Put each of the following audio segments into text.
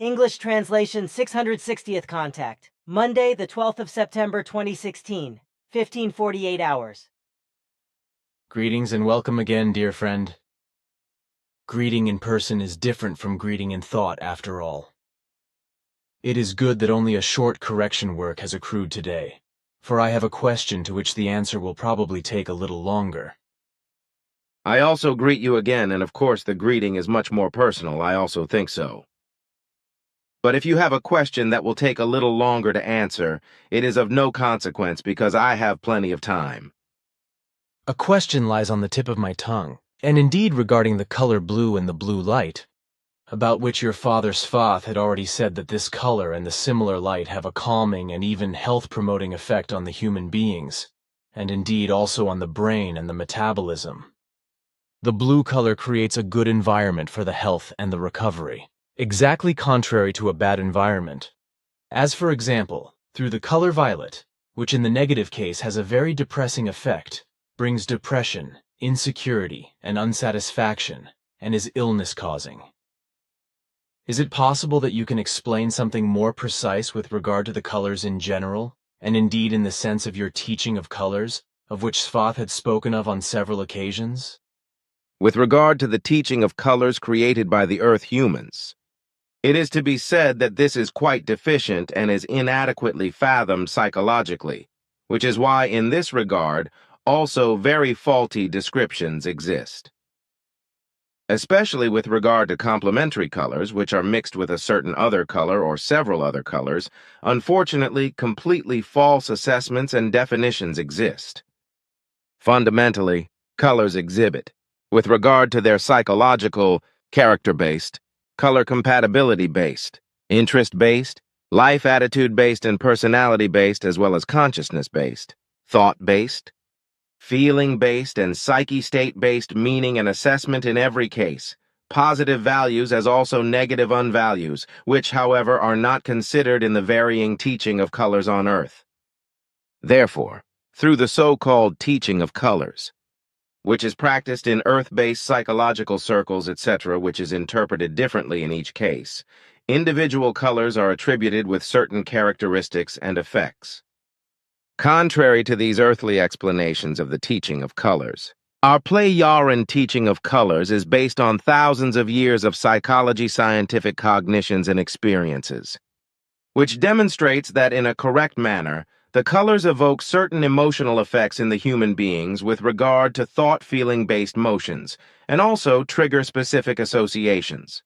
English translation 660th contact. Monday, the 12th of September 2016, 15:48 hours. Greetings and welcome again, dear friend. Greeting in person is different from greeting in thought, after all. It is good that only a short correction work has accrued today, for I have a question to which the answer will probably take a little longer. I also greet you again, and of course the greeting is much more personal. I also think so. But if you have a question that will take a little longer to answer, it is of no consequence because I have plenty of time. A question lies on the tip of my tongue, and indeed regarding the color blue and the blue light, about which your father Sixtieth had already said that this color and the similar light have a calming and even health-promoting effect on the human beings, and indeed also on the brain and the metabolism. The blue color creates a good environment for the health and the recovery, exactly contrary to a bad environment. As for example, through the color violet, which in the negative case has a very depressing effect, brings depression, insecurity, and unsatisfaction, and is illness-causing. Is it possible that you can explain something more precise with regard to the colors in general, and indeed in the sense of your teaching of colors, of which Sixtieth had spoken of on several occasions? With regard to the teaching of colors created by the Earth humans, it is to be said that this is quite deficient and is inadequately fathomed psychologically, which is why in this regard also very faulty descriptions exist. Especially with regard to complementary colors, which are mixed with a certain other color or several other colors, unfortunately, completely false assessments and definitions exist. Fundamentally, colors exhibit, with regard to their psychological, character-based, color compatibility-based, interest-based, life attitude-based and personality-based as well as consciousness-based, thought-based, feeling-based and psyche state-based meaning and assessment in every case, positive values as also negative unvalues, which, however, are not considered in the varying teaching of colors on Earth. Therefore, through the so-called teaching of colors, which is practiced in Earth-based psychological circles, etc., which is interpreted differently in each case, individual colors are attributed with certain characteristics and effects. Contrary to these earthly explanations of the teaching of colors, our Plejaren teaching of colors is based on thousands of years of psychology, scientific cognitions, and experiences, which demonstrates that in a correct manner, the colors evoke certain emotional effects in the human beings with regard to thought-feeling-based motions, and also trigger specific associations,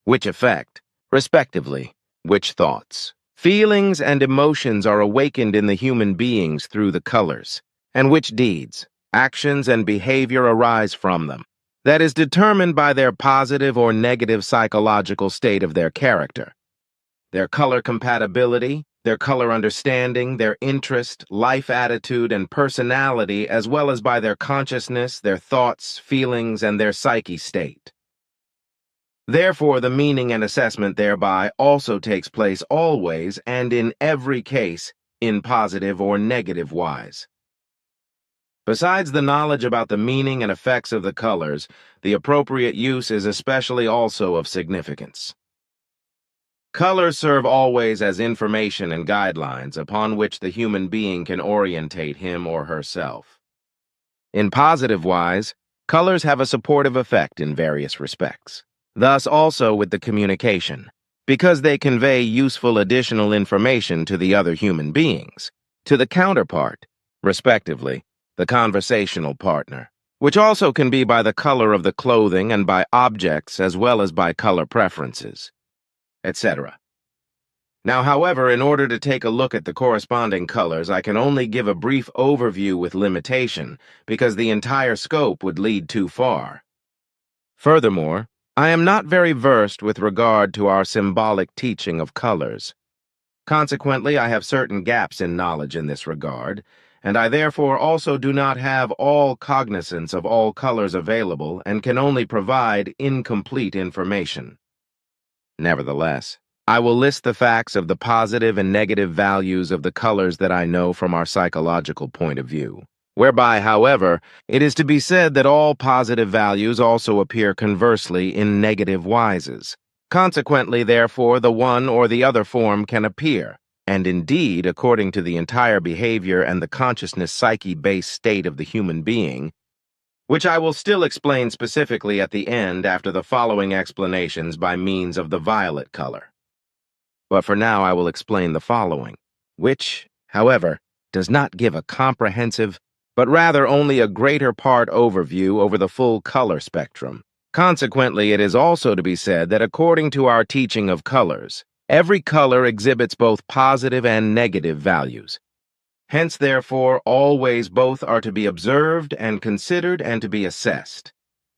which affect, respectively, which thoughts, feelings, and emotions are awakened in the human beings through the colors, and which deeds, actions, and behavior arise from them, that is determined by their positive or negative psychological state of their character, their color compatibility, their color understanding, their interest, life attitude, and personality, as well as by their consciousness, their thoughts, feelings, and their psyche state. Therefore, the meaning and assessment thereby also takes place always and in every case in positive or negative wise. Besides the knowledge about the meaning and effects of the colors, the appropriate use is especially also of significance. Colors serve always as information and guidelines upon which the human being can orientate him or herself. In positive wise, colors have a supportive effect in various respects. Thus also with the communication, because they convey useful additional information to the other human beings, to the counterpart, respectively, the conversational partner, which also can be by the color of the clothing and by objects as well as by color preferences, etc. Now, however, in order to take a look at the corresponding colors, I can only give a brief overview with limitation, because the entire scope would lead too far. Furthermore, I am not very versed with regard to our symbolic teaching of colors. Consequently, I have certain gaps in knowledge in this regard, and I therefore also do not have all cognizance of all colors available and can only provide incomplete information. Nevertheless, I will list the facts of the positive and negative values of the colors that I know from our psychological point of view, whereby, however, it is to be said that all positive values also appear conversely in negative wises. Consequently, therefore, the one or the other form can appear, and indeed, according to the entire behavior and the consciousness psyche-based state of the human being, which I will still explain specifically at the end after the following explanations by means of the violet color. But for now I will explain the following, which, however, does not give a comprehensive, but rather only a greater part overview over the full color spectrum. Consequently, it is also to be said that according to our teaching of colors, every color exhibits both positive and negative values. Hence, therefore, always both are to be observed and considered and to be assessed.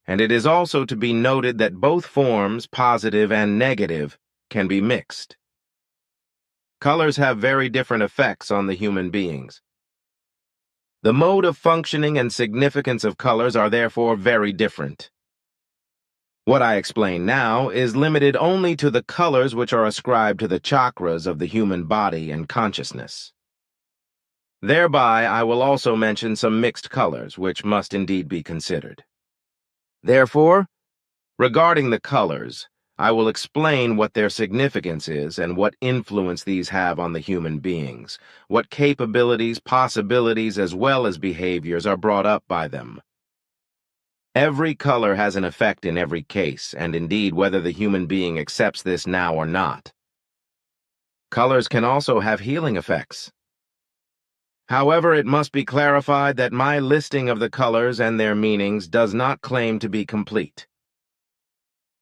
And it is also to be noted that both forms, positive and negative, can be mixed. Colors have very different effects on the human beings. The mode of functioning and significance of colors are therefore very different. What I explain now is limited only to the colors which are ascribed to the chakras of the human body and consciousness. Thereby, I will also mention some mixed colors, which must indeed be considered. Therefore, regarding the colors, I will explain what their significance is and what influence these have on the human beings, what capabilities, possibilities, as well as behaviors are brought up by them. Every color has an effect in every case, and indeed whether the human being accepts this now or not. Colors can also have healing effects. However, it must be clarified that my listing of the colors and their meanings does not claim to be complete.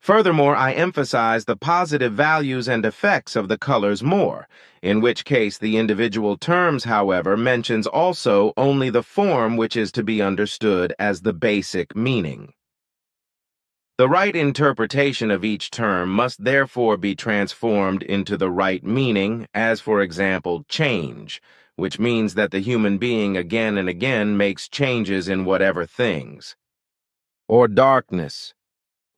Furthermore, I emphasize the positive values and effects of the colors more, in which case the individual terms, however, mentions also only the form which is to be understood as the basic meaning. The right interpretation of each term must therefore be transformed into the right meaning, as for example, change, which means that the human being again and again makes changes in whatever things. Or darkness,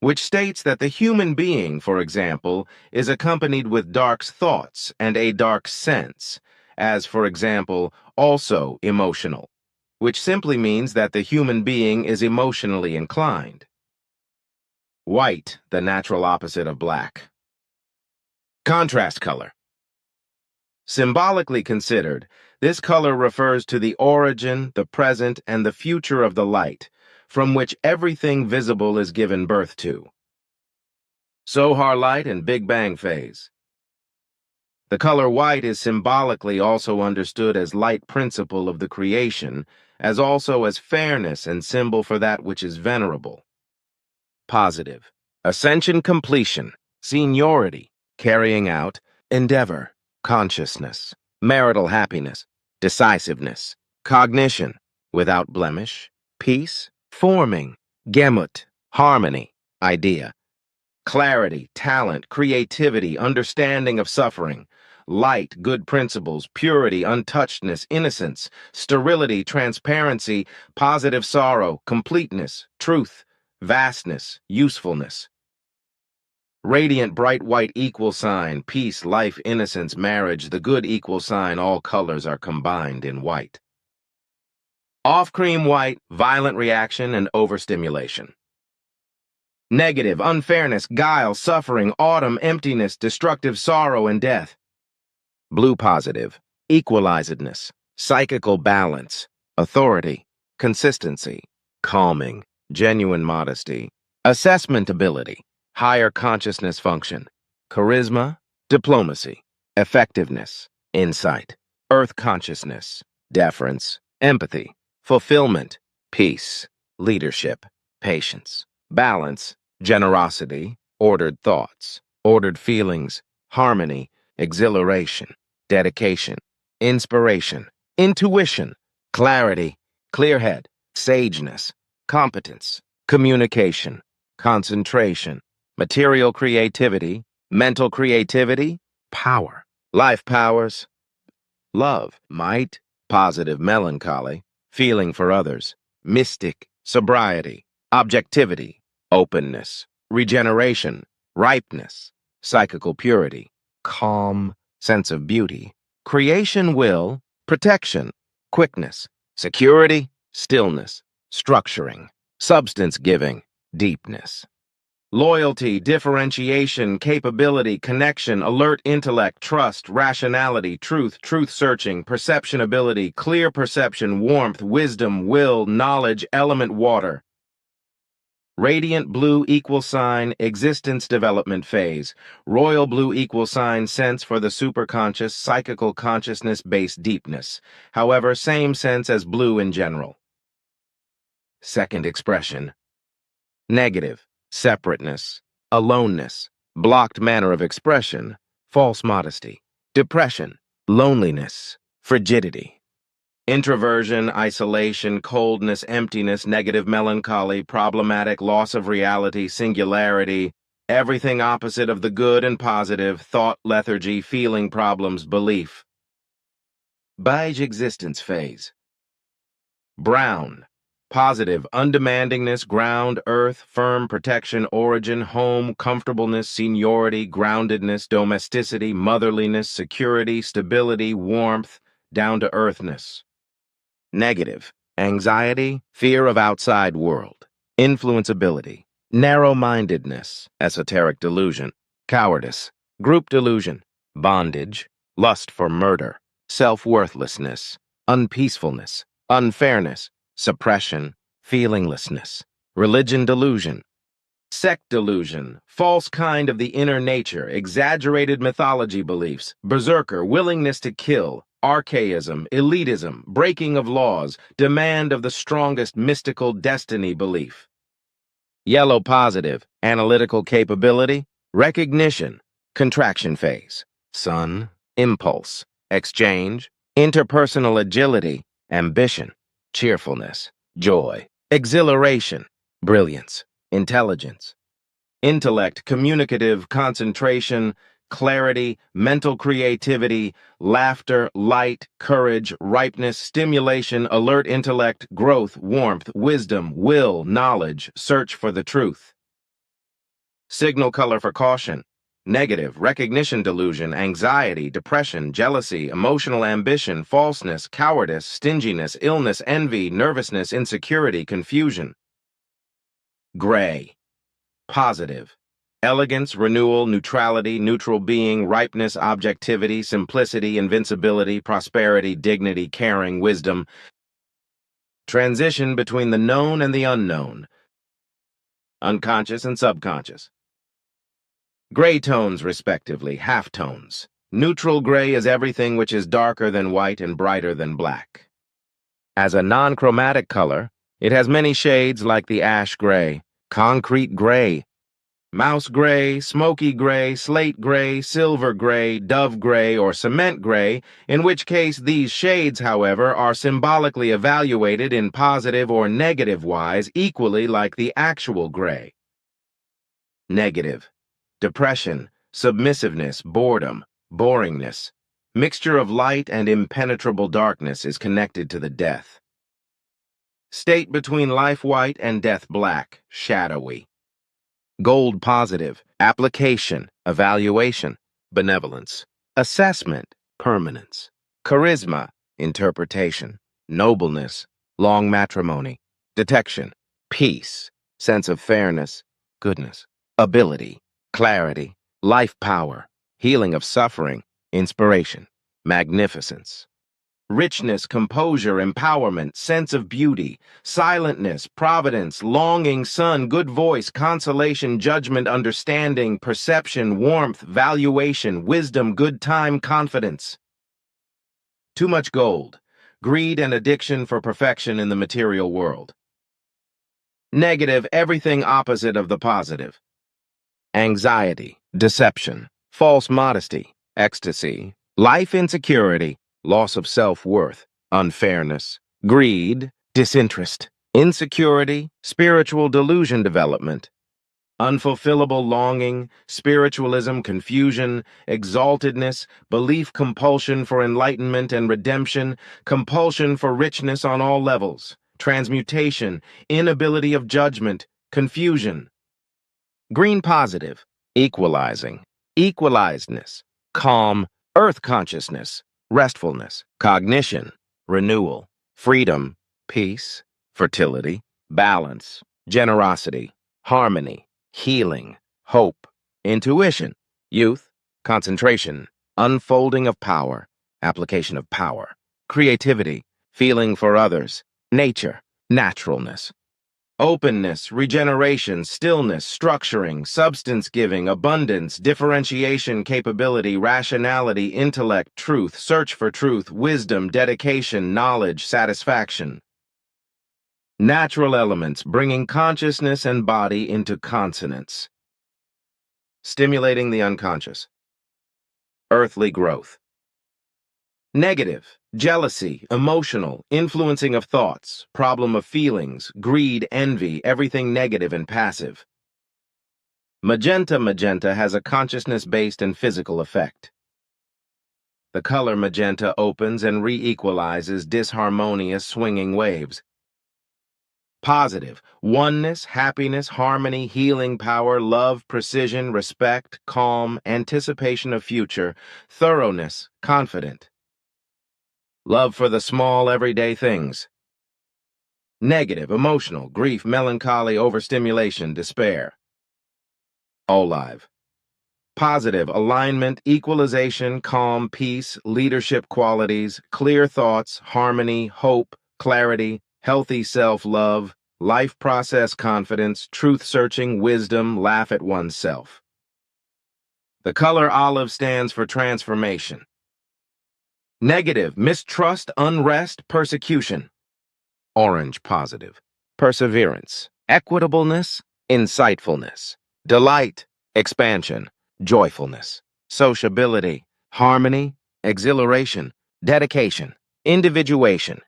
which states that the human being, for example, is accompanied with dark thoughts and a dark sense, as for example, also emotional, which simply means that the human being is emotionally inclined. White, the natural opposite of black. Contrast color. Symbolically considered, this color refers to the origin, the present, and the future of the light, from which everything visible is given birth to. Sohar light and Big Bang phase. The color white is symbolically also understood as light principle of the creation, as also as fairness and symbol for that which is venerable. Positive. Ascension completion, seniority, carrying out, endeavor, consciousness, marital happiness, decisiveness, cognition, without blemish, peace, forming, gemut, harmony, idea, clarity, talent, creativity, understanding of suffering, light, good principles, purity, untouchedness, innocence, sterility, transparency, positive sorrow, completeness, truth, vastness, usefulness. Radiant, bright white equal sign, peace, life, innocence, marriage, the good equal sign, all colors are combined in white. Off-cream white, violent reaction and overstimulation. Negative, unfairness, guile, suffering, autumn, emptiness, destructive sorrow and death. Blue positive, equalizedness, psychical balance, authority, consistency, calming, genuine modesty, assessment ability, higher consciousness function, charisma, diplomacy, effectiveness, insight, earth consciousness, deference, empathy, fulfillment, peace, leadership, patience, balance, generosity, ordered thoughts, ordered feelings, harmony, exhilaration, dedication, inspiration, intuition, clarity, clear head, sageness, competence, communication, concentration, material creativity, mental creativity, power, life powers, love, might, positive melancholy, feeling for others, mystic, sobriety, objectivity, openness, regeneration, ripeness, psychical purity, calm, sense of beauty, creation will, protection, quickness, security, stillness, structuring, substance giving, deepness. Loyalty, differentiation, capability, connection, alert intellect, trust, rationality, truth, truth-searching, perception ability, clear perception, warmth, wisdom, will, knowledge, element water. Radiant blue equal sign, existence development phase. Royal blue equal sign, sense for the superconscious, psychical consciousness-based deepness. However, same sense as blue in general. Second expression. Negative, separateness, aloneness, blocked manner of expression, false modesty, depression, loneliness, frigidity. Introversion, isolation, coldness, emptiness, negative melancholy, problematic, loss of reality, singularity, everything opposite of the good and positive, thought, lethargy, feeling problems, belief. Beige existence phase. Brown, positive, undemandingness, ground, earth, firm, protection, origin, home, comfortableness, seniority, groundedness, domesticity, motherliness, security, stability, warmth, down-to-earthness. Negative, anxiety, fear of outside world, influenceability, narrow-mindedness, esoteric delusion, cowardice, group delusion, bondage, lust for murder, self-worthlessness, unpeacefulness, unfairness, suppression, feelinglessness, religion delusion, sect delusion, false kind of the inner nature, exaggerated mythology beliefs, berserker, willingness to kill, archaism, elitism, breaking of laws, demand of the strongest mystical destiny belief. Yellow positive, analytical capability, recognition, contraction phase, sun, impulse, exchange, interpersonal agility, ambition, cheerfulness, joy, exhilaration, brilliance, intelligence, intellect, communicative, concentration, clarity, mental creativity, laughter, light, courage, ripeness, stimulation, alert intellect, growth, warmth, wisdom, will, knowledge, search for the truth. Signal color for caution. Negative, recognition delusion, anxiety, depression, jealousy, emotional ambition, falseness, cowardice, stinginess, illness, envy, nervousness, insecurity, confusion. Gray. Positive. Elegance, renewal, neutrality, neutral being, ripeness, objectivity, simplicity, invincibility, prosperity, dignity, caring, wisdom. Transition between the known and the unknown. Unconscious and subconscious. Gray tones, respectively, halftones. Neutral gray is everything which is darker than white and brighter than black. As a non-chromatic color, it has many shades like the ash gray, concrete gray, mouse gray, smoky gray, slate gray, silver gray, dove gray, or cement gray, in which case these shades, however, are symbolically evaluated in positive or negative wise equally like the actual gray. Negative. Depression, submissiveness, boredom, boringness. Mixture of light and impenetrable darkness is connected to the death. State between life white and death black, shadowy. Gold positive, application, evaluation, benevolence, assessment, permanence, charisma, interpretation, nobleness, long matrimony, detection, peace, sense of fairness, goodness, ability, clarity, life power, healing of suffering, inspiration, magnificence. Richness, composure, empowerment, sense of beauty, silentness, providence, longing, sun, good voice, consolation, judgment, understanding, perception, warmth, valuation, wisdom, good time, confidence. Too much gold, greed and addiction for perfection in the material world. Negative, everything opposite of the positive. Anxiety, deception, false modesty, ecstasy, life insecurity, loss of self-worth, unfairness, greed, disinterest, insecurity, spiritual delusion development, unfulfillable longing, spiritualism, confusion, exaltedness, belief compulsion for enlightenment and redemption, compulsion for richness on all levels, transmutation, inability of judgment, confusion. Green positive, equalizing, equalizedness, calm, earth consciousness, restfulness, cognition, renewal, freedom, peace, fertility, balance, generosity, harmony, healing, hope, intuition, youth, concentration, unfolding of power, application of power, creativity, feeling for others, nature, naturalness, openness, regeneration, stillness, structuring, substance-giving, abundance, differentiation, capability, rationality, intellect, truth, search for truth, wisdom, dedication, knowledge, satisfaction. Natural elements, bringing consciousness and body into consonance. Stimulating the unconscious. Earthly growth. Negative, jealousy, emotional, influencing of thoughts, problem of feelings, greed, envy, everything negative and passive. Magenta has a consciousness-based and physical effect. The color magenta opens and re-equalizes disharmonious swinging waves. Positive, oneness, happiness, harmony, healing power, love, precision, respect, calm, anticipation of future, thoroughness, confident. Love for the small, everyday things. Negative, emotional, grief, melancholy, overstimulation, despair. Olive. Positive, alignment, equalization, calm, peace, leadership qualities, clear thoughts, harmony, hope, clarity, healthy self-love, life process confidence, truth-searching, wisdom, laugh at oneself. The color olive stands for transformation. Negative, mistrust, unrest, persecution. Orange positive, perseverance, equitableness, insightfulness, delight, expansion, joyfulness, sociability, harmony, exhilaration, dedication, individuation,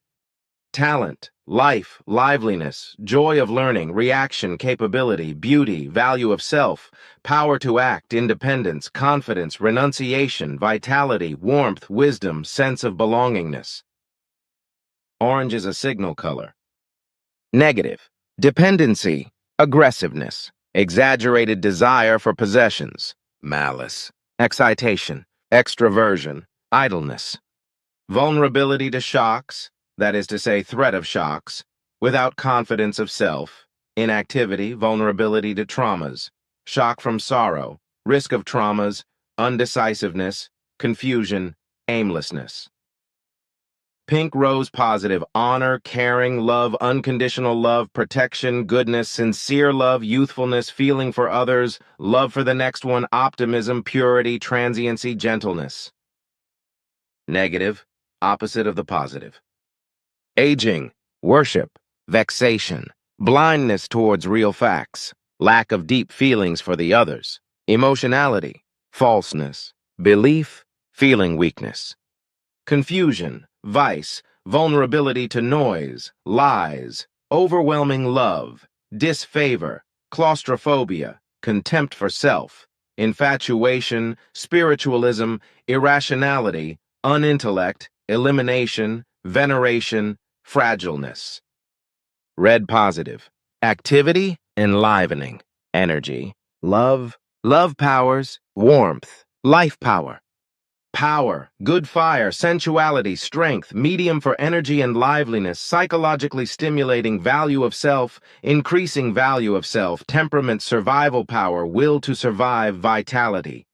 talent, life, liveliness, joy of learning, reaction, capability, beauty, value of self, power to act, independence, confidence, renunciation, vitality, warmth, wisdom, sense of belongingness. Orange is a signal color. Negative, dependency, aggressiveness, exaggerated desire for possessions, malice, excitation, extraversion, idleness, vulnerability to shocks, that is to say, threat of shocks, without confidence of self, inactivity, vulnerability to traumas, shock from sorrow, risk of traumas, undecisiveness, confusion, aimlessness. Pink rose positive, honor, caring, love, unconditional love, protection, goodness, sincere love, youthfulness, feeling for others, love for the next one, optimism, purity, transiency, gentleness. Negative, opposite of the positive. Aging, worship, vexation, blindness towards real facts, lack of deep feelings for the others, emotionality, falseness, belief, feeling weakness. Confusion, vice, vulnerability to noise, lies, overwhelming love, disfavor, claustrophobia, contempt for self, infatuation, spiritualism, irrationality, unintellect, elimination, veneration, fragileness. Red positive, activity, enlivening, energy, love, love powers, warmth, life power. Power, good fire, sensuality, strength, medium for energy and liveliness, psychologically stimulating value of self, increasing value of self, temperament, survival power, will to survive, vitality.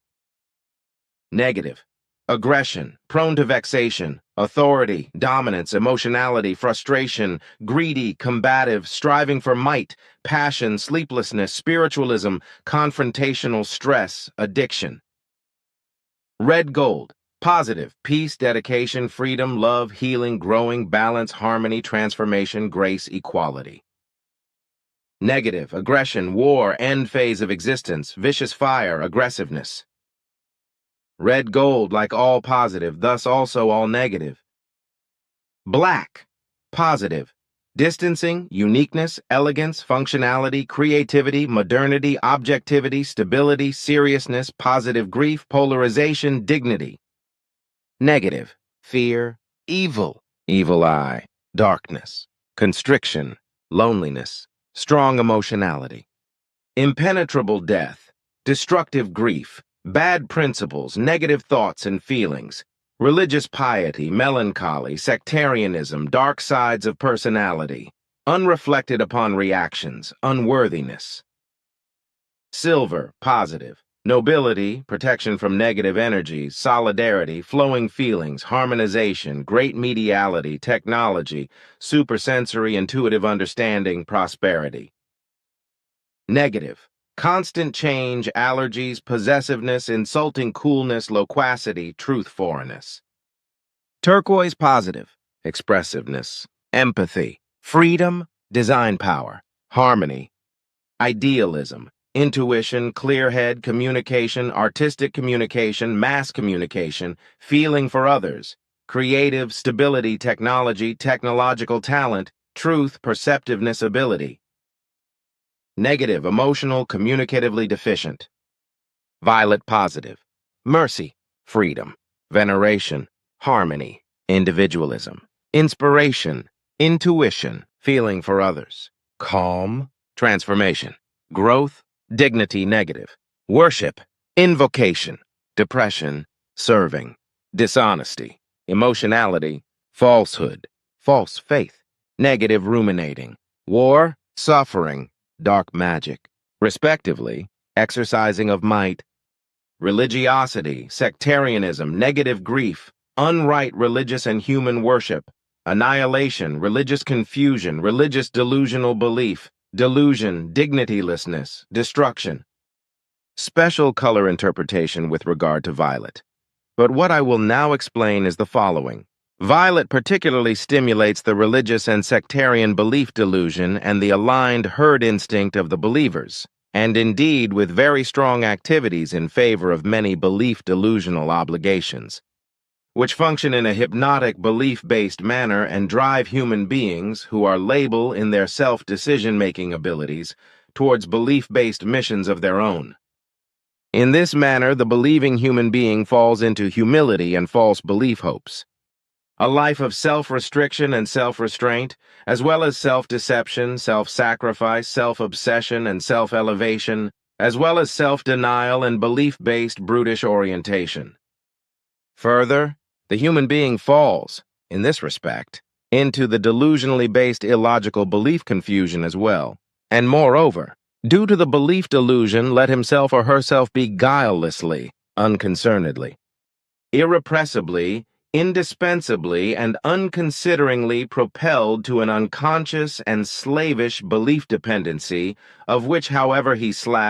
Negative, aggression, prone to vexation, authority, dominance, emotionality, frustration, greedy, combative, striving for might, passion, sleeplessness, spiritualism, confrontational stress, addiction. Red gold, positive, peace, dedication, freedom, love, healing, growing, balance, harmony, transformation, grace, equality. Negative, aggression, war, end phase of existence, vicious fire, aggressiveness. Red gold, like all positive, thus also all negative. Black, positive, distancing, uniqueness, elegance, functionality, creativity, modernity, objectivity, stability, seriousness, positive grief, polarization, dignity. Negative, fear, evil, evil eye, darkness, constriction, loneliness, strong emotionality. Impenetrable death, destructive grief, bad principles, negative thoughts and feelings, religious piety, melancholy, sectarianism, dark sides of personality, unreflected upon reactions, unworthiness. Silver, positive. Nobility, protection from negative energies, solidarity, flowing feelings, harmonization, great mediality, technology, supersensory intuitive understanding, prosperity. Negative. Constant change, allergies, possessiveness, insulting coolness, loquacity, truth foreignness. Turquoise, positive. Expressiveness, empathy, freedom, design power, harmony, idealism, intuition, clear head, communication, artistic communication, mass communication, feeling for others, creative, stability, technology, technological talent, truth, perceptiveness, ability. Negative, emotional, communicatively deficient. Violet, positive. Mercy, freedom, veneration, harmony, individualism, inspiration, intuition, feeling for others, calm, transformation, growth, dignity, negative, worship, invocation, depression, serving, dishonesty, emotionality, falsehood, false faith, negative ruminating, war, suffering, dark magic, respectively, exercising of might, religiosity, sectarianism, negative grief, unright religious and human worship, annihilation, religious confusion, religious delusional belief, delusion, dignitylessness, destruction. Special color interpretation with regard to violet. But what I will now explain is the following. Violet particularly stimulates the religious and sectarian belief delusion and the aligned herd instinct of the believers, and indeed with very strong activities in favor of many belief delusional obligations, which function in a hypnotic belief-based manner and drive human beings, who are labile in their self-decision-making abilities, towards belief-based missions of their own. In this manner, the believing human being falls into humility and false belief hopes. A life of self-restriction and self-restraint, as well as self-deception, self-sacrifice, self-obsession, and self-elevation, as well as self-denial and belief-based brutish orientation. Further, the human being falls, in this respect, into the delusionally based illogical belief confusion as well, and moreover, due to the belief delusion, let himself or herself be guilelessly, unconcernedly, irrepressibly, indispensably, and unconsideringly propelled to an unconscious and slavish belief dependency, of which, however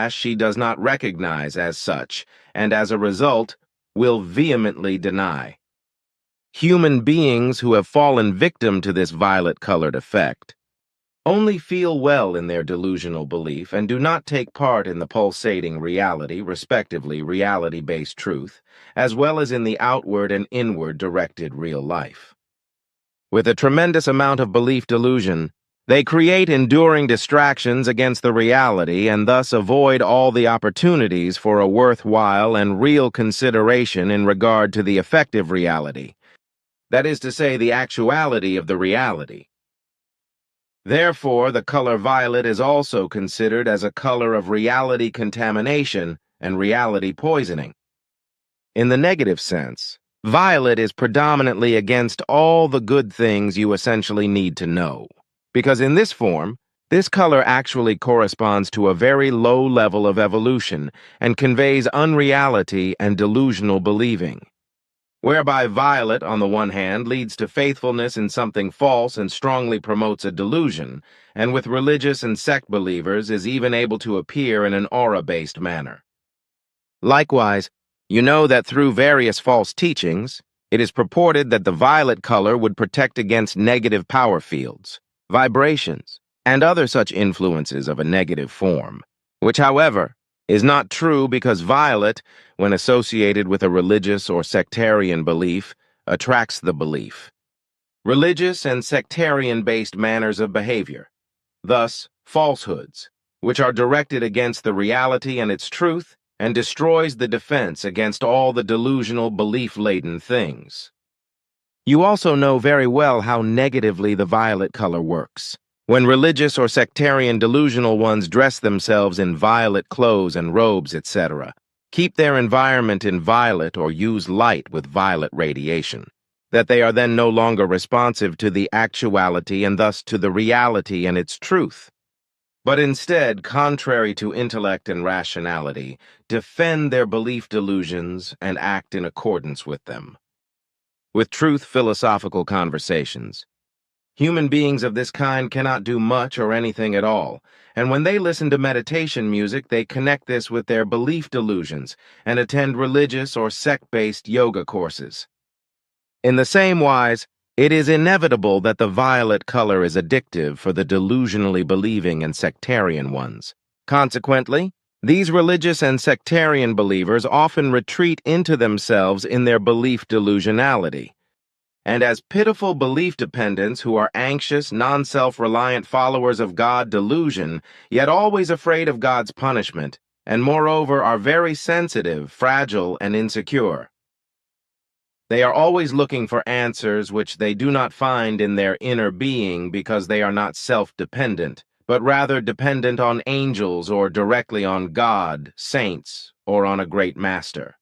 she does not recognize as such, and as a result, will vehemently deny. Human beings who have fallen victim to this violet-colored effect only feel well in their delusional belief and do not take part in the pulsating reality, respectively reality-based truth, as well as in the outward and inward directed real life. With a tremendous amount of belief delusion, they create enduring distractions against the reality and thus avoid all the opportunities for a worthwhile and real consideration in regard to the effective reality, that is to say, the actuality of the reality. Therefore, the color violet is also considered as a color of reality contamination and reality poisoning. In the negative sense, violet is predominantly against all the good things you essentially need to know, because in this form, this color actually corresponds to a very low level of evolution and conveys unreality and delusional believing. Whereby violet, on the one hand, leads to faithfulness in something false and strongly promotes a delusion, and with religious and sect believers is even able to appear in an aura-based manner. Likewise, you know that through various false teachings, it is purported that the violet color would protect against negative power fields, vibrations, and other such influences of a negative form, which, however, is not true because violet, when associated with a religious or sectarian belief, attracts the belief. Religious and sectarian-based manners of behavior, thus falsehoods, which are directed against the reality and its truth, and destroys the defense against all the delusional belief-laden things. You also know very well how negatively the violet color works. When religious or sectarian delusional ones dress themselves in violet clothes and robes, etc., keep their environment in violet or use light with violet radiation, that they are then no longer responsive to the actuality and thus to the reality and its truth. but instead, contrary to intellect and rationality, defend their belief delusions and act in accordance with them. With truth philosophical conversations. Human beings of this kind cannot do much or anything at all, and when they listen to meditation music, they connect this with their belief delusions and attend religious or sect-based yoga courses. In the same wise, it is inevitable that the violet color is addictive for the delusionally believing and sectarian ones. Consequently, these religious and sectarian believers often retreat into themselves in their belief delusionality. And as pitiful belief dependents who are anxious, non-self-reliant followers of God delusion, yet always afraid of God's punishment, and moreover are very sensitive, fragile, and insecure. They are always looking for answers which they do not find in their inner being because they are not self-dependent, but rather dependent on angels or directly on God, saints, or on a great master.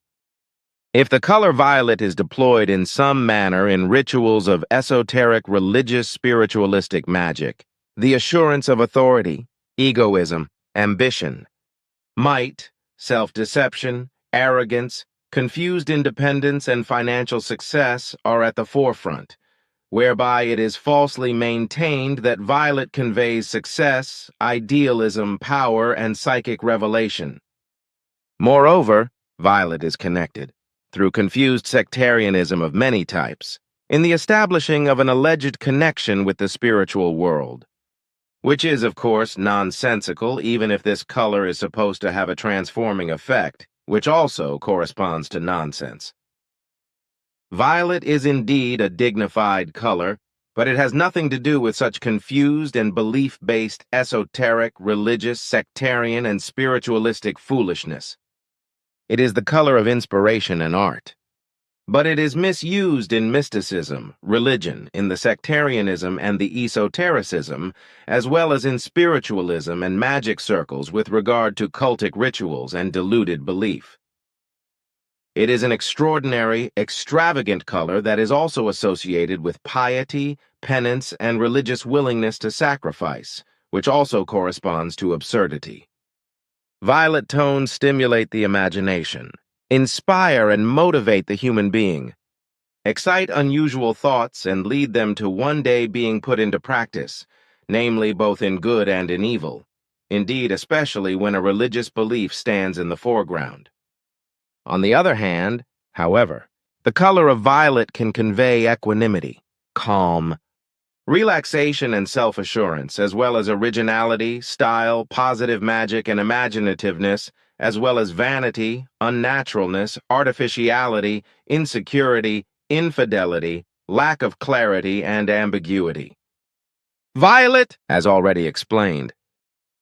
If the color violet is deployed in some manner in rituals of esoteric religious spiritualistic magic, the assurance of authority, egoism, ambition, might, self-deception, arrogance, confused independence, and financial success are at the forefront, whereby it is falsely maintained that violet conveys success, idealism, power, and psychic revelation. Moreover, violet is connected, through confused sectarianism of many types, in the establishing of an alleged connection with the spiritual world, which is, of course, nonsensical even if this color is supposed to have a transforming effect, which also corresponds to nonsense. Violet is indeed a dignified color, but it has nothing to do with such confused and belief-based esoteric, religious, sectarian, and spiritualistic foolishness. It is the color of inspiration and art. But it is misused in mysticism, religion, in the sectarianism and the esotericism, as well as in spiritualism and magic circles with regard to cultic rituals and deluded belief. It is an extraordinary, extravagant color that is also associated with piety, penance, and religious willingness to sacrifice, which also corresponds to absurdity. Violet tones stimulate the imagination, inspire and motivate the human being, excite unusual thoughts, and lead them to one day being put into practice, namely both in good and in evil, indeed especially when a religious belief stands in the foreground. On the other hand, however, the color of violet can convey equanimity, calm, relaxation and self-assurance, as well as originality, style, positive magic, and imaginativeness, as well as vanity, unnaturalness, artificiality, insecurity, infidelity, lack of clarity, and ambiguity. Violet, as already explained,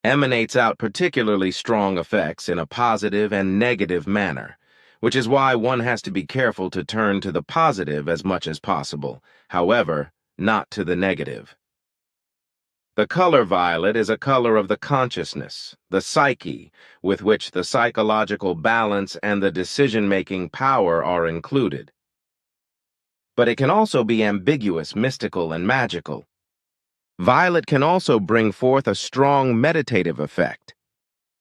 emanates out particularly strong effects in a positive and negative manner, which is why one has to be careful to turn to the positive as much as possible. However, not to the negative. The color violet is a color of the consciousness, the psyche, with which the psychological balance and the decision-making power are included. But it can also be ambiguous, mystical, and magical. Violet can also bring forth a strong meditative effect,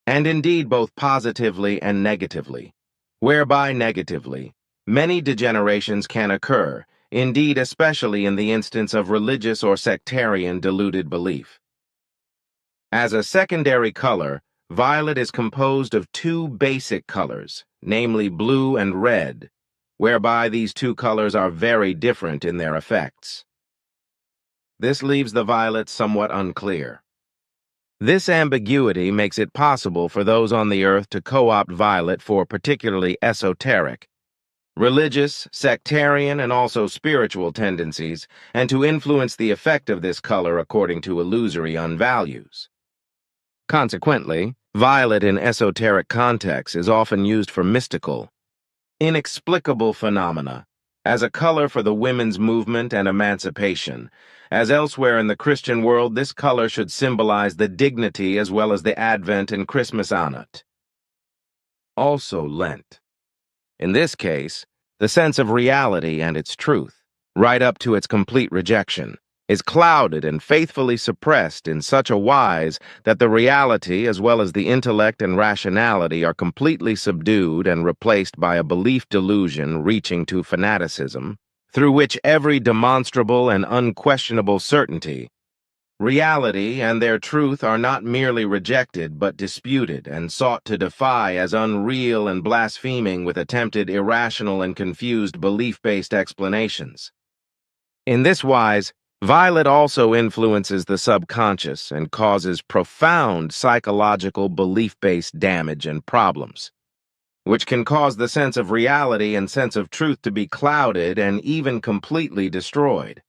and indeed both positively and negatively, whereby negatively, many degenerations can occur, indeed especially in the instance of religious or sectarian deluded belief. As a secondary color, violet is composed of two basic colors, namely blue and red, whereby these two colors are very different in their effects. This leaves the violet somewhat unclear. This ambiguity makes it possible for those on the earth to co-opt violet for particularly esoteric, religious, sectarian, and also spiritual tendencies, and to influence the effect of this color according to illusory unvalues. Consequently, violet in esoteric contexts is often used for mystical, inexplicable phenomena, as a color for the women's movement and emancipation. As elsewhere in the Christian world, this color should symbolize the dignity as well as the Advent and Christmas Anat. Also Lent. In this case, the sense of reality and its truth, right up to its complete rejection, is clouded and faithfully suppressed in such a wise that the reality as well as the intellect and rationality are completely subdued and replaced by a belief delusion reaching to fanaticism, through which every demonstrable and unquestionable certainty, reality, and their truth are not merely rejected but disputed and sought to defy as unreal and blaspheming with attempted irrational and confused belief-based explanations. In this wise, Violet also influences the subconscious and causes profound psychological belief-based damage and problems, which can cause the sense of reality and sense of truth to be clouded and even completely destroyed.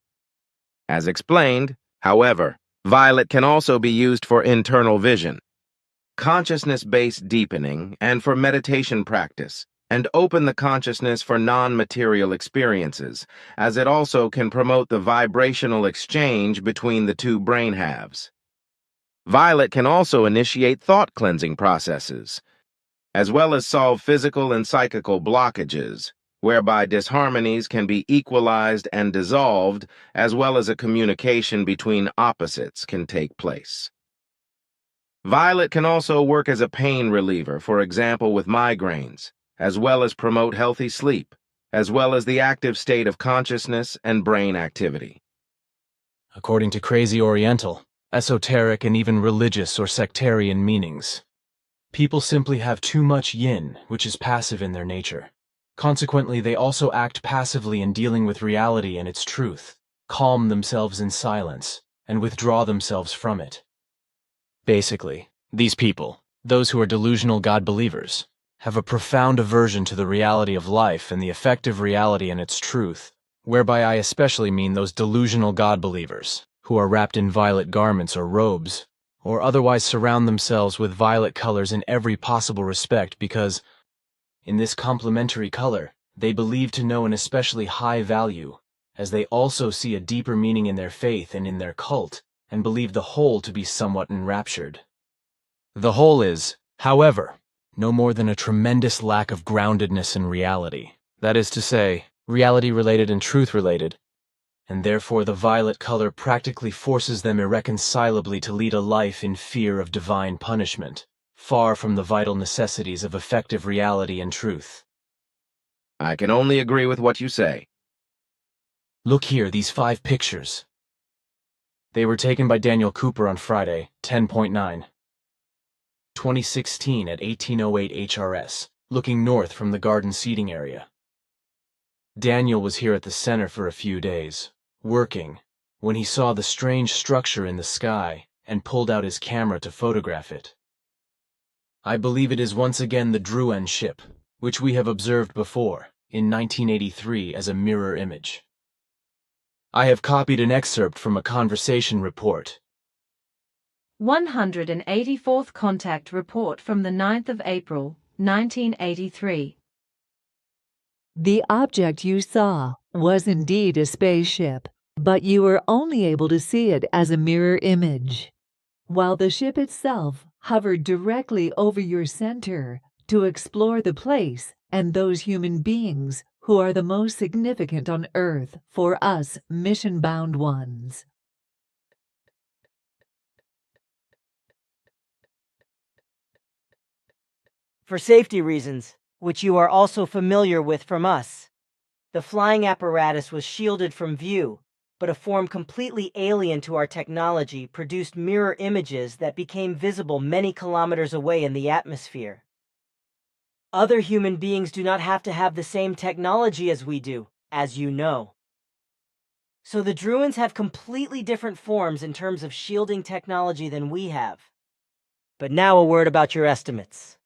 As explained, however, Violet can also be used for internal vision, consciousness-based deepening, and for meditation practice, and open the consciousness for non-material experiences, as it also can promote the vibrational exchange between the two brain halves. Violet can also initiate thought-cleansing processes, as well as solve physical and psychical blockages, whereby disharmonies can be equalized and dissolved, as well as a communication between opposites can take place. Violet can also work as a pain reliever, for example with migraines, as well as promote healthy sleep, as well as the active state of consciousness and brain activity. According to crazy Oriental, esoteric, and even religious or sectarian meanings, people simply have too much yin, which is passive in their nature. Consequently, they also act passively in dealing with reality and its truth, calm themselves in silence, and withdraw themselves from it. Basically, these people, those who are delusional God believers, have a profound aversion to the reality of life and the effective reality and its truth, whereby I especially mean those delusional God believers who are wrapped in violet garments or robes, or otherwise surround themselves with violet colors in every possible respect because, in this complementary color, they believe to know an especially high value, as they also see a deeper meaning in their faith and in their cult, and believe the whole to be somewhat enraptured. The whole is, however, no more than a tremendous lack of groundedness in reality, that is to say, reality-related and truth-related, and therefore the violet color practically forces them irreconcilably to lead a life in fear of divine punishment, far from the vital necessities of effective reality and truth. I can only agree with what you say. Look here, these 5 pictures. They were taken by Daniel Cooper on Friday, 10.9. 2016 at 1808 HRS, looking north from the garden seating area. Daniel was here at the center for a few days, working, when he saw the strange structure in the sky and pulled out his camera to photograph it. I believe it is once again the Druen ship, which we have observed before, in 1983 as a mirror image. I have copied an excerpt from a conversation report. 184th Contact Report from the 9th of April, 1983. The object you saw was indeed a spaceship, but you were only able to see it as a mirror image, while the ship itself hovered directly over your center to explore the place and those human beings who are the most significant on Earth for us mission-bound ones. For safety reasons, which you are also familiar with from us, the flying apparatus was shielded from view, but a form completely alien to our technology produced mirror images that became visible many kilometers away in the atmosphere. Other human beings do not have to have the same technology as we do, as you know. So the Druins have completely different forms in terms of shielding technology than we have. But now a word about your estimates.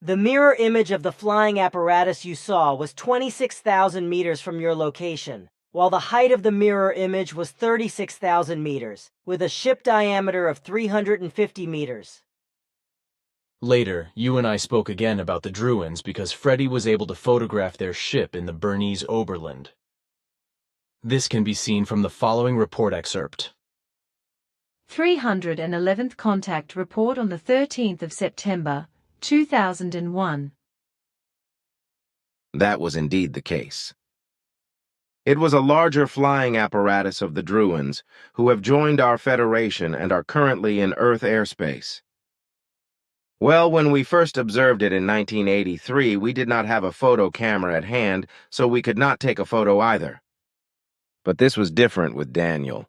The mirror image of the flying apparatus you saw was 26,000 meters from your location, while the height of the mirror image was 36,000 meters, with a ship diameter of 350 meters. Later, you and I spoke again about the Druins because Freddy was able to photograph their ship in the Bernese Oberland. This can be seen from the following report excerpt. 311th Contact Report on the 13th of September, 2001. That was indeed the case. It was a larger flying apparatus of the Druins, who have joined our Federation and are currently in Earth airspace. Well, when we first observed it in 1983, we did not have a photo camera at hand, so we could not take a photo either. But this was different with Daniel,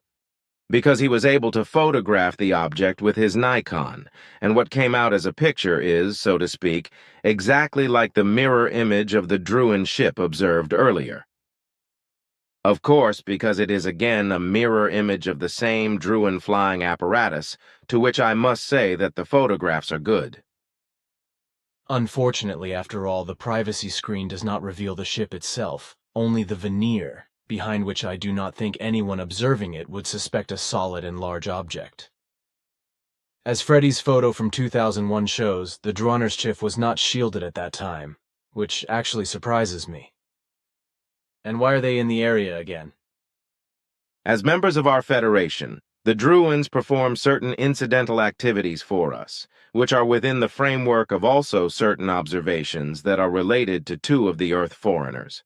because he was able to photograph the object with his Nikon, and what came out as a picture is, so to speak, exactly like the mirror image of the Druin ship observed earlier. Of course, because it is again a mirror image of the same Druin flying apparatus, to which I must say that the photographs are good. Unfortunately, after all, the privacy screen does not reveal the ship itself, only the veneer, behind which I do not think anyone observing it would suspect a solid and large object. As Freddy's photo from 2001 shows, the Drunner's ship was not shielded at that time, which actually surprises me. And why are they in the area again? As members of our Federation, the Druins perform certain incidental activities for us, which are within the framework of also certain observations that are related to two of the Earth foreigners.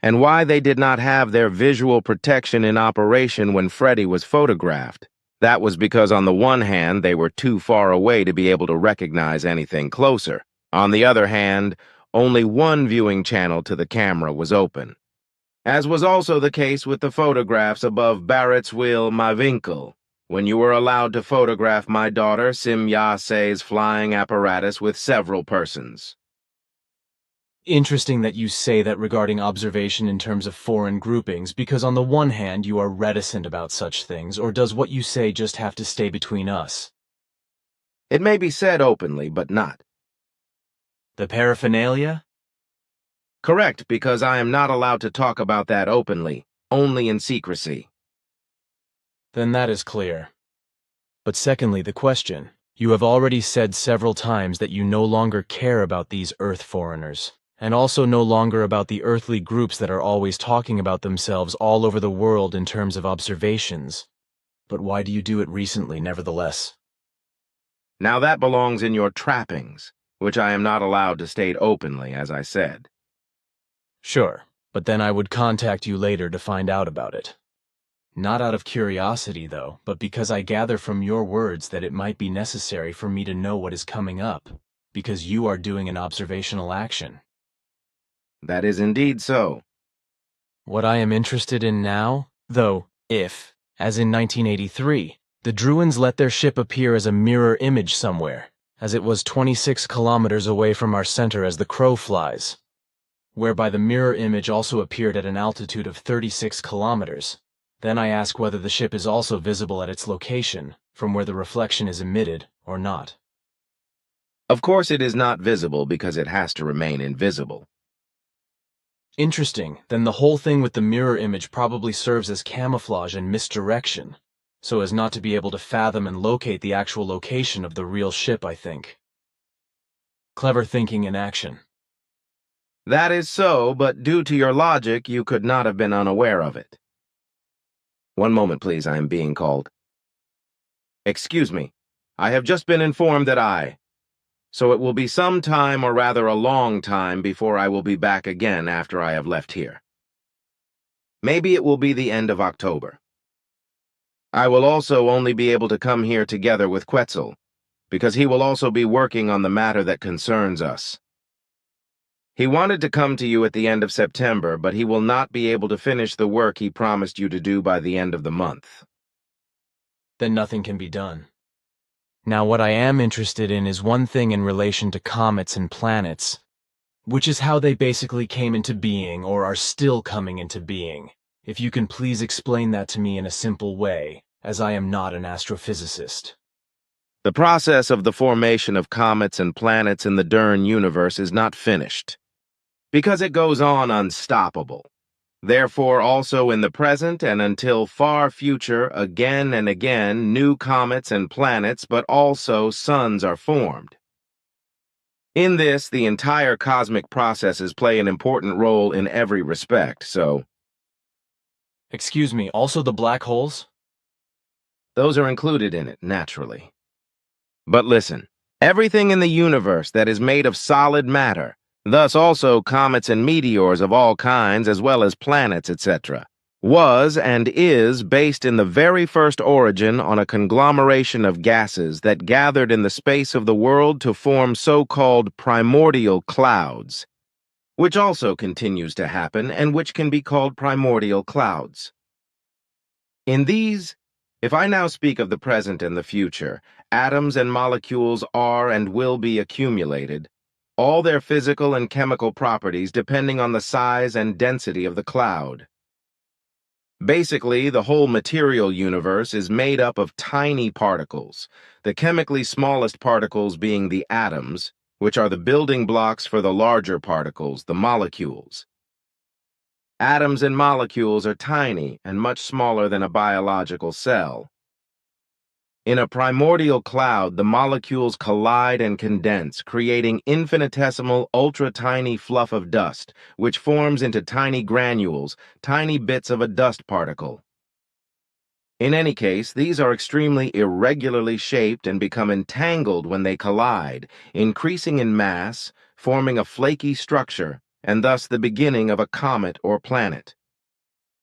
And why they did not have their visual protection in operation when Freddy was photographed. That was because on the one hand, they were too far away to be able to recognize anything closer. On the other hand, only one viewing channel to the camera was open, as was also the case with the photographs above Barrett's wheel My Winkel, when you were allowed to photograph my daughter Simyase's flying apparatus with several persons. Interesting that you say that regarding observation in terms of foreign groupings, because on the one hand you are reticent about such things, or does what you say just have to stay between us? It may be said openly, but not. The paraphernalia? Correct, because I am not allowed to talk about that openly, only in secrecy. Then that is clear. But secondly, the question. You have already said several times that you no longer care about these Earth foreigners, and also no longer about the earthly groups that are always talking about themselves all over the world in terms of observations. But why do you do it recently, nevertheless? Now that belongs in your trappings, which I am not allowed to state openly, as I said. Sure, but then I would contact you later to find out about it. Not out of curiosity, though, but because I gather from your words that it might be necessary for me to know what is coming up, because you are doing an observational action. That is indeed so. What I am interested in now, though, if, as in 1983, the Druins let their ship appear as a mirror image somewhere, as it was 26 kilometers away from our center as the crow flies, whereby the mirror image also appeared at an altitude of 36 kilometers, then I ask whether the ship is also visible at its location, from where the reflection is emitted, or not. Of course it is not visible because it has to remain invisible. Interesting, then the whole thing with the mirror image probably serves as camouflage and misdirection, so as not to be able to fathom and locate the actual location of the real ship, I think. Clever thinking in action. That is so, but due to your logic, you could not have been unaware of it. One moment, please, I am being called. Excuse me, I have just been informed that so it will be some time, or rather a long time, before I will be back again after I have left here. Maybe it will be the end of October. I will also only be able to come here together with Quetzal, because he will also be working on the matter that concerns us. He wanted to come to you at the end of September, but he will not be able to finish the work he promised you to do by the end of the month. Then nothing can be done. Now, what I am interested in is one thing in relation to comets and planets, which is how they basically came into being or are still coming into being. If you can please explain that to me in a simple way, as I am not an astrophysicist. The process of the formation of comets and planets in the Dern universe is not finished, because it goes on unstoppable. Therefore, also in the present and until far future, again and again, new comets and planets, but also suns are formed. In this, the entire cosmic processes play an important role in every respect, so... Excuse me, also the black holes? Those are included in it, naturally. But listen, everything in the universe that is made of solid matter, thus also comets and meteors of all kinds as well as planets, etc., was and is based in the very first origin on a conglomeration of gases that gathered in the space of the world to form so-called primordial clouds, which also continues to happen and which can be called primordial clouds. In these, if I now speak of the present and the future, atoms and molecules are and will be accumulated, all their physical and chemical properties depending on the size and density of the cloud. Basically, the whole material universe is made up of tiny particles, the chemically smallest particles being the atoms, which are the building blocks for the larger particles, the molecules. Atoms and molecules are tiny and much smaller than a biological cell. In a primordial cloud, the molecules collide and condense, creating infinitesimal, ultra-tiny fluff of dust, which forms into tiny granules, tiny bits of a dust particle. In any case, these are extremely irregularly shaped and become entangled when they collide, increasing in mass, forming a flaky structure, and thus the beginning of a comet or planet.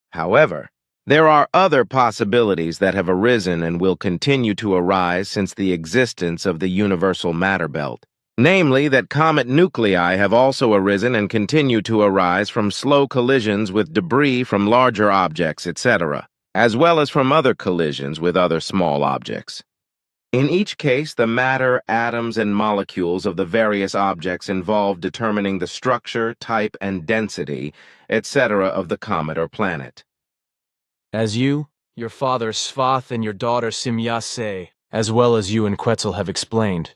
However, there are other possibilities that have arisen and will continue to arise since the existence of the universal matter belt. Namely, that comet nuclei have also arisen and continue to arise from slow collisions with debris from larger objects, etc., as well as from other collisions with other small objects. In each case, the matter, atoms, and molecules of the various objects involved determining the structure, type, and density, etc. of the comet or planet. As you, your father Svath, and your daughter Simya say, as well as you and Quetzal have explained,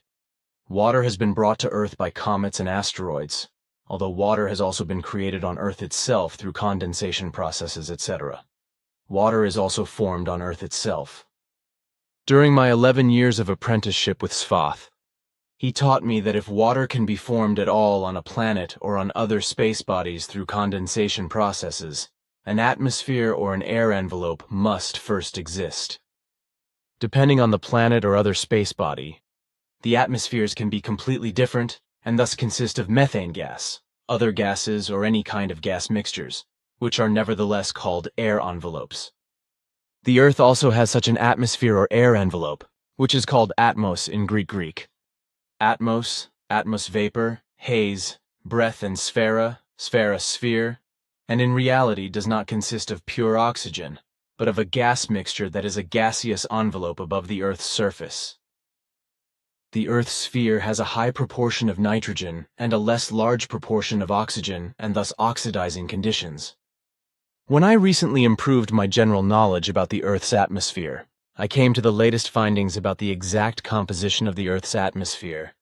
water has been brought to Earth by comets and asteroids, although water has also been created on Earth itself through condensation processes, etc. Water is also formed on Earth itself. During my 11 years of apprenticeship with Svath, he taught me that if water can be formed at all on a planet or on other space bodies through condensation processes, an atmosphere or an air envelope must first exist. Depending on the planet or other space body, the atmospheres can be completely different and thus consist of methane gas, other gases, or any kind of gas mixtures, which are nevertheless called air envelopes. The Earth also has such an atmosphere or air envelope, which is called atmos in Greek. Atmos, atmos vapor, haze, breath, and sphera, sphere, and in reality does not consist of pure oxygen, but of a gas mixture that is a gaseous envelope above the Earth's surface. The Earth's sphere has a high proportion of nitrogen and a less large proportion of oxygen and thus oxidizing conditions. When I recently improved my general knowledge about the Earth's atmosphere, I came to the latest findings about the exact composition of the Earth's atmosphere.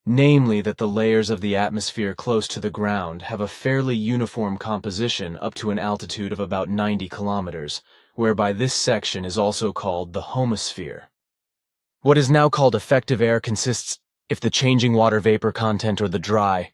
Namely that the layers of the atmosphere close to the ground have a fairly uniform composition up to an altitude of about 90 kilometers, whereby this section is also called the homosphere. What is now called effective air consists, if the changing water vapor content or the dry,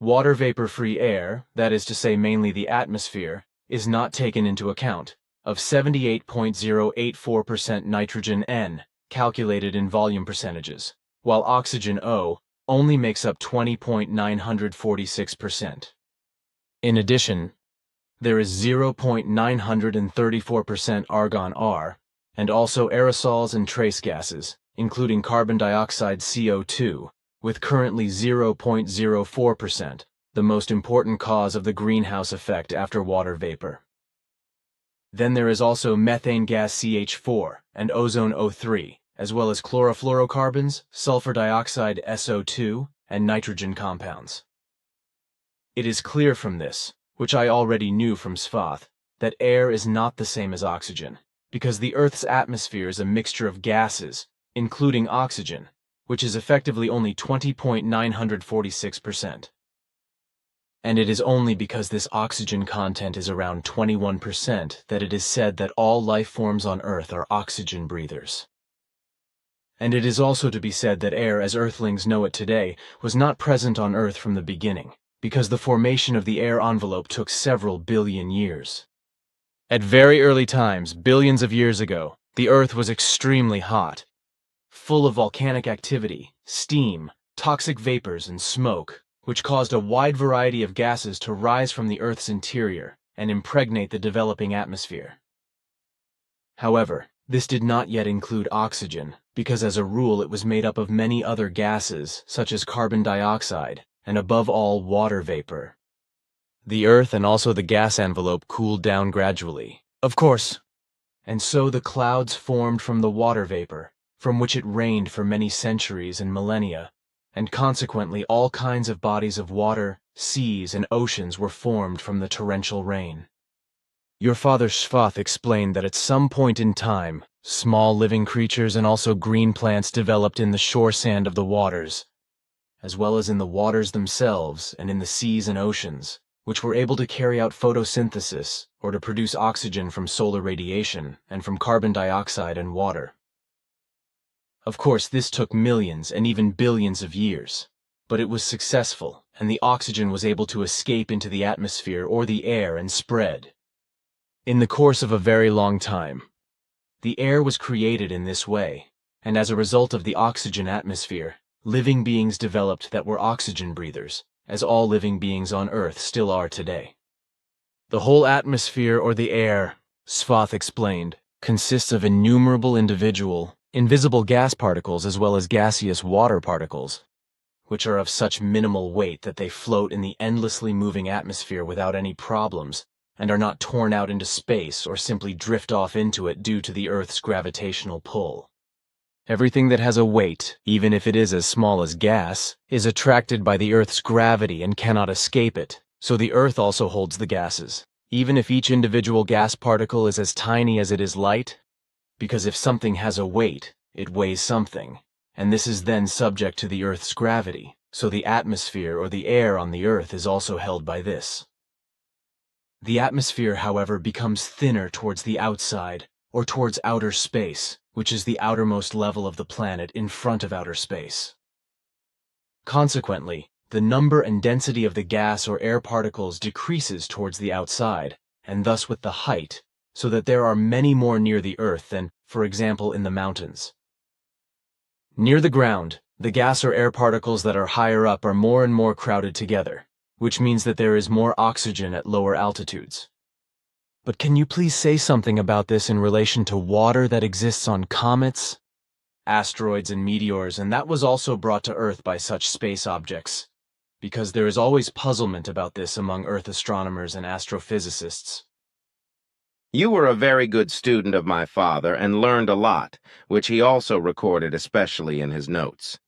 water vapor-free air, that is to say mainly the atmosphere, is not taken into account, of 78.084% nitrogen N, calculated in volume percentages, while oxygen O only makes up 20.946%. In addition, there is 0.934% argon R, and also aerosols and trace gases, including carbon dioxide CO2, with currently 0.04%, the most important cause of the greenhouse effect after water vapor. Then there is also methane gas CH4 and ozone O3, as well as chlorofluorocarbons, sulfur dioxide SO2, and nitrogen compounds. It is clear from this, which I already knew from Svath, that air is not the same as oxygen, because the Earth's atmosphere is a mixture of gases, including oxygen, which is effectively only 20.946%. And it is only because this oxygen content is around 21% that it is said that all life forms on Earth are oxygen breathers. And it is also to be said that air, as Earthlings know it today, was not present on Earth from the beginning, because the formation of the air envelope took several billion years. At very early times, billions of years ago, the Earth was extremely hot, full of volcanic activity, steam, toxic vapors, and smoke, which caused a wide variety of gases to rise from the Earth's interior and impregnate the developing atmosphere. However, this did not yet include oxygen, because as a rule it was made up of many other gases, such as carbon dioxide, and above all, water vapor. The Earth and also the gas envelope cooled down gradually, of course, and so the clouds formed from the water vapor, from which it rained for many centuries and millennia, and consequently all kinds of bodies of water, seas, and oceans were formed from the torrential rain. Your father Sixtieth explained that at some point in time, small living creatures and also green plants developed in the shore sand of the waters, as well as in the waters themselves and in the seas and oceans, which were able to carry out photosynthesis, or to produce oxygen from solar radiation and from carbon dioxide and water. Of course, this took millions and even billions of years, but it was successful, and the oxygen was able to escape into the atmosphere or the air and spread. In the course of a very long time, the air was created in this way, and as a result of the oxygen atmosphere, living beings developed that were oxygen breathers, as all living beings on Earth still are today. The whole atmosphere or the air, Sixtieth explained, consists of innumerable invisible gas particles as well as gaseous water particles, which are of such minimal weight that they float in the endlessly moving atmosphere without any problems, and are not torn out into space or simply drift off into it due to the Earth's gravitational pull. Everything that has a weight, even if it is as small as gas, is attracted by the Earth's gravity and cannot escape it, so the Earth also holds the gases, even if each individual gas particle is as tiny as it is light, because if something has a weight, it weighs something, and this is then subject to the Earth's gravity, so the atmosphere or the air on the Earth is also held by this. The atmosphere, however, becomes thinner towards the outside, or towards outer space, which is the outermost level of the planet in front of outer space. Consequently, the number and density of the gas or air particles decreases towards the outside, and thus with the height, so that there are many more near the Earth than, for example, in the mountains. Near the ground, the gas or air particles that are higher up are more and more crowded together, which means that there is more oxygen at lower altitudes. But can you please say something about this in relation to water that exists on comets, asteroids, and meteors, and that was also brought to Earth by such space objects? Because there is always puzzlement about this among Earth astronomers and astrophysicists. You were a very good student of my father and learned a lot, which he also recorded especially in his notes.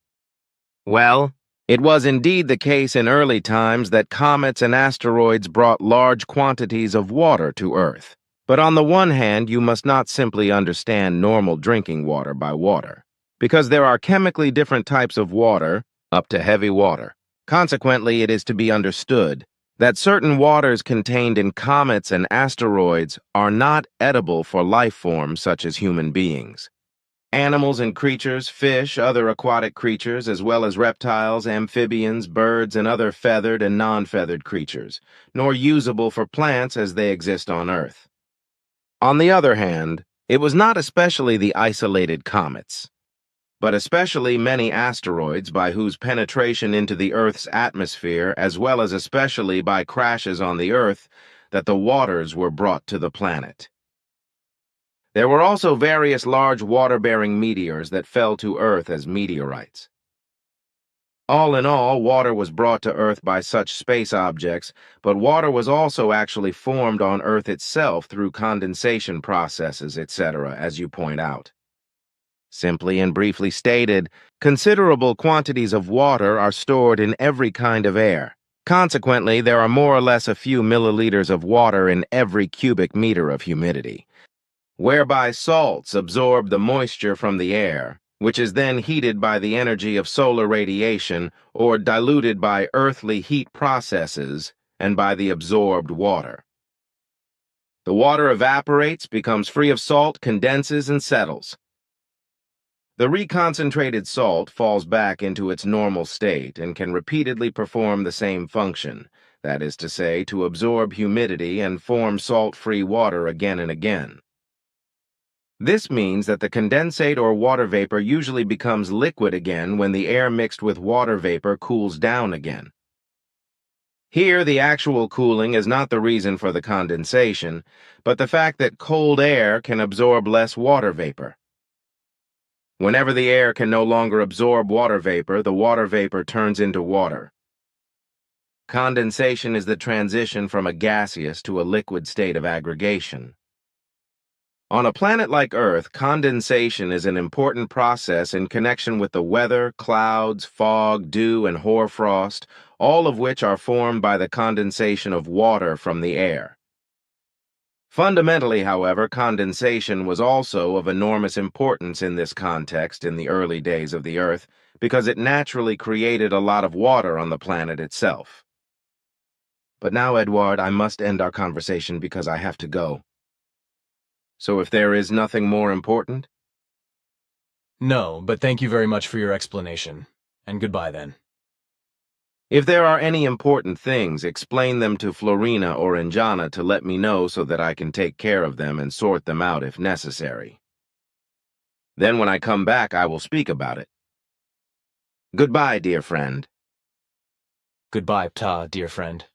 Well, it was indeed the case in early times that comets and asteroids brought large quantities of water to Earth. But on the one hand, you must not simply understand normal drinking water by water, because there are chemically different types of water, up to heavy water. Consequently, it is to be understood that certain waters contained in comets and asteroids are not edible for life forms such as human beings. Animals and creatures, fish, other aquatic creatures, as well as reptiles, amphibians, birds, and other feathered and non-feathered creatures, nor usable for plants as they exist on Earth. On the other hand, it was not especially the isolated comets, but especially many asteroids by whose penetration into the Earth's atmosphere, as well as especially by crashes on the Earth, that the waters were brought to the planet. There were also various large water-bearing meteors that fell to Earth as meteorites. All in all, water was brought to Earth by such space objects, but water was also actually formed on Earth itself through condensation processes, etc., as you point out. Simply and briefly stated, considerable quantities of water are stored in every kind of air. Consequently, there are more or less a few milliliters of water in every cubic meter of humidity, whereby salts absorb the moisture from the air, which is then heated by the energy of solar radiation or diluted by earthly heat processes and by the absorbed water. The water evaporates, becomes free of salt, condenses, and settles. The reconcentrated salt falls back into its normal state and can repeatedly perform the same function, that is to say, to absorb humidity and form salt-free water again and again. This means that the condensate or water vapor usually becomes liquid again when the air mixed with water vapor cools down again. Here, the actual cooling is not the reason for the condensation, but the fact that cold air can absorb less water vapor. Whenever the air can no longer absorb water vapor, the water vapor turns into water. Condensation is the transition from a gaseous to a liquid state of aggregation. On a planet like Earth, condensation is an important process in connection with the weather, clouds, fog, dew, and hoarfrost, all of which are formed by the condensation of water from the air. Fundamentally, however, condensation was also of enormous importance in this context in the early days of the Earth because it naturally created a lot of water on the planet itself. But now, Edward, I must end our conversation because I have to go. So if there is nothing more important? No, but thank you very much for your explanation. And goodbye then. If there are any important things, explain them to Florina or Injana to let me know so that I can take care of them and sort them out if necessary. Then when I come back, I will speak about it. Goodbye, dear friend. Goodbye, Ptah, dear friend.